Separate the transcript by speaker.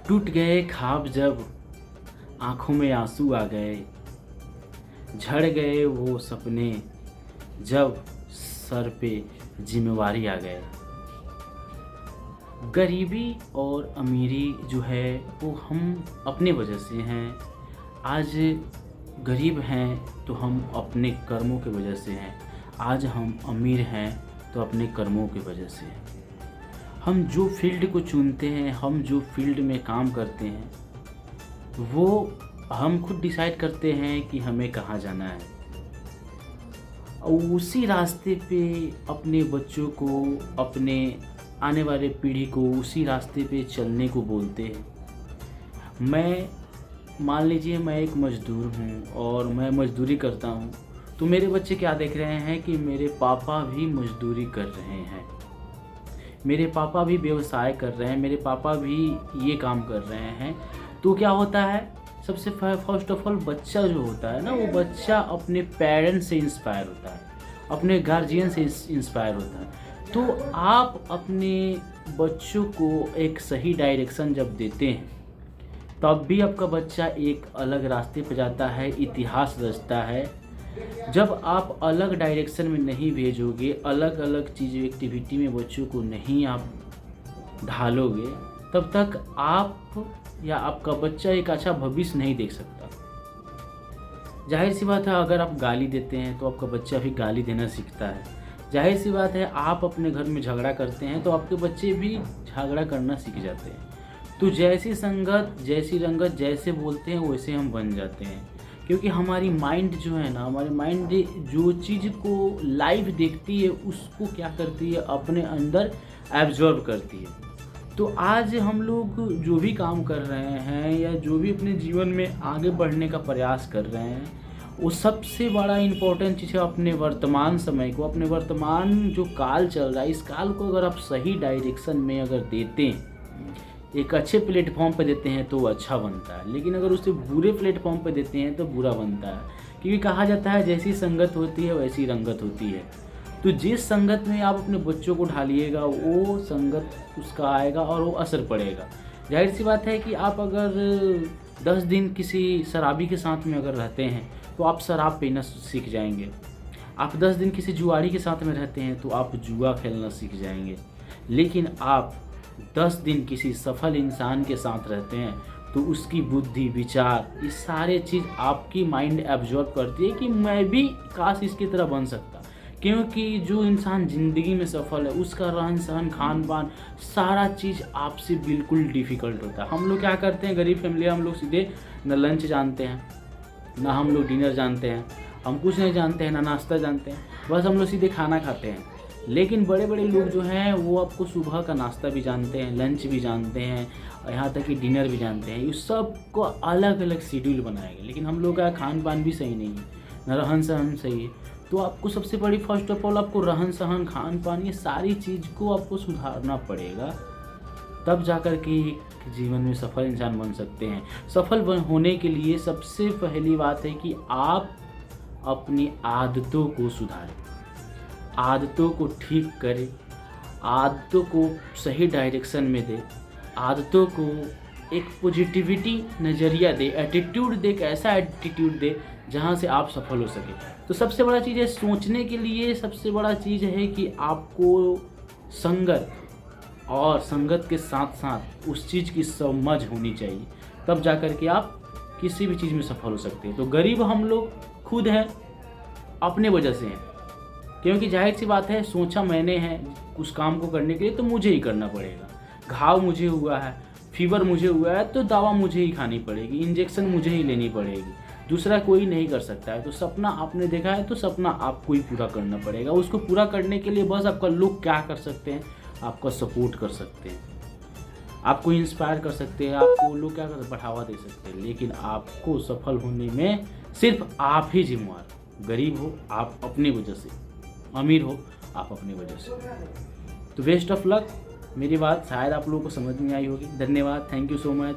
Speaker 1: टूट गए ख्वाब जब आँखों में आंसू आ गए, झड़ गए वो सपने जब सर पे जिम्मेवारी आ गए। गरीबी और अमीरी जो है वो हम अपने वजह से हैं। आज गरीब हैं तो हम अपने कर्मों की वजह से हैं। आज हम अमीर हैं तो अपने कर्मों की वजह से हैं। हम जो फील्ड को चुनते हैं, हम जो फील्ड में काम करते हैं, वो हम खुद डिसाइड करते हैं कि हमें कहाँ जाना है। और उसी रास्ते पे अपने बच्चों को, अपने आने वाले पीढ़ी को उसी रास्ते पे चलने को बोलते हैं। मैं मान लीजिए मैं एक मज़दूर हूँ और मैं मज़दूरी करता हूँ, तो मेरे बच्चे क्या देख रहे हैं कि मेरे पापा भी मज़दूरी कर रहे हैं, मेरे पापा भी व्यवसाय कर रहे हैं, मेरे पापा भी ये काम कर रहे हैं। तो क्या होता है, सबसे फर्स्ट ऑफ ऑल बच्चा जो होता है ना, वो बच्चा अपने पेरेंट्स से इंस्पायर होता है, अपने गार्जियन से इंस्पायर होता है। तो आप अपने बच्चों को एक सही डायरेक्शन जब देते हैं, तब भी आपका बच्चा एक अलग रास्ते पर जाता है, इतिहास रचता है। जब आप अलग डायरेक्शन में नहीं भेजोगे, अलग अलग चीज़ एक्टिविटी में बच्चों को नहीं आप ढालोगे, तब तक आप या आपका बच्चा एक अच्छा भविष्य नहीं देख सकता। जाहिर सी बात है, अगर आप गाली देते हैं तो आपका बच्चा भी गाली देना सीखता है। जाहिर सी बात है, आप अपने घर में झगड़ा करते हैं तो आपके बच्चे भी झगड़ा करना सीख जाते हैं। तो जैसी संगत, जैसी रंगत, जैसे बोलते हैं वैसे हम बन जाते हैं। क्योंकि हमारी माइंड जो है ना, हमारी माइंड जो चीज़ को लाइव देखती है उसको क्या करती है, अपने अंदर एब्जॉर्ब करती है। तो आज हम लोग जो भी काम कर रहे हैं या जो भी अपने जीवन में आगे बढ़ने का प्रयास कर रहे हैं, वो सबसे बड़ा इम्पोर्टेंट चीज़ है अपने वर्तमान समय को, अपने वर्तमान जो काल चल रहा है, इस काल को अगर आप सही डायरेक्शन में अगर देते हैं, एक अच्छे प्लेटफॉर्म पे देते हैं तो वो अच्छा बनता है। लेकिन अगर उसे बुरे प्लेटफॉर्म पे देते हैं तो बुरा बनता है। क्योंकि कहा जाता है जैसी संगत होती है वैसी रंगत होती है। तो जिस संगत में आप अपने बच्चों को ढालिएगा, वो संगत उसका आएगा और वो असर पड़ेगा। जाहिर सी बात है कि आप अगर 10 दिन किसी शराबी के साथ में अगर रहते हैं तो आप शराब पीना सीख जाएंगे। आप 10 दिन किसी जुआरी के साथ में रहते हैं तो आप जुआ खेलना सीख जाएंगे। लेकिन आप 10 दिन किसी सफल इंसान के साथ रहते हैं तो उसकी बुद्धि, विचार, ये सारे चीज़ आपकी माइंड एब्जॉर्ब करती है कि मैं भी काश इसकी तरह बन सकता। क्योंकि जो इंसान ज़िंदगी में सफल है उसका रहन सहन, खान पान, सारा चीज़ आपसे बिल्कुल डिफ़िकल्ट होता है। हम लोग क्या करते हैं, गरीब फैमिली, हम लोग सीधे न लंच जानते हैं, ना हम लोग डिनर जानते हैं, हम कुछ नहीं जानते हैं, ना नाश्ता जानते हैं, बस हम लोग सीधे खाना खाते हैं। लेकिन बड़े बड़े लोग जो हैं वो आपको सुबह का नाश्ता भी जानते हैं, लंच भी जानते हैं, यहाँ तक कि डिनर भी जानते हैं। इस सब को अलग अलग शेड्यूल बनाएंगे। लेकिन हम लोग का खान पान भी सही नहीं है, ना रहन सहन सही है। तो आपको सबसे बड़ी फर्स्ट ऑफ ऑल आपको रहन सहन, खान पान, ये सारी चीज़ को आपको सुधारना पड़ेगा। तब जाकर के जीवन में सफल इंसान बन सकते हैं। सफल होने के लिए सबसे पहली बात है कि आप अपनी आदतों को सुधारें, आदतों को ठीक करें, आदतों को सही डायरेक्शन में दें, आदतों को एक पॉजिटिविटी नज़रिया दे, एटीट्यूड दे, एक ऐसा एटीट्यूड दे जहाँ से आप सफल हो सके। तो सबसे बड़ा चीज़ है सोचने के लिए, सबसे बड़ा चीज़ है कि आपको संगत और संगत के साथ साथ उस चीज़ की समझ होनी चाहिए। तब जाकर के आप किसी भी चीज़ में सफल हो सकते हैं। तो गरीब हम लोग खुद हैं, अपने वजह से हैं। क्योंकि जाहिर सी बात है, सोचा मैंने है उस काम को करने के लिए तो मुझे ही करना पड़ेगा। घाव मुझे हुआ है, फीवर मुझे हुआ है तो दवा मुझे ही खानी पड़ेगी, इंजेक्शन मुझे ही लेनी पड़ेगी, दूसरा कोई नहीं कर सकता है। तो सपना आपने देखा है तो सपना आपको ही पूरा करना पड़ेगा। उसको पूरा करने के लिए बस आपका लोग क्या कर सकते हैं, आपका सपोर्ट कर सकते हैं, आपको इंस्पायर कर सकते हैं, आपको लोग क्या कर बढ़ावा दे सकते हैं। लेकिन आपको सफल होने में सिर्फ आप ही जिम्मेवार। गरीब हो आप अपनी वजह से, अमीर हो आप अपनी वजह से। तो बेस्ट ऑफ लक। मेरी बात शायद आप लोगों को समझ में आई होगी। धन्यवाद, थैंक यू सो मच।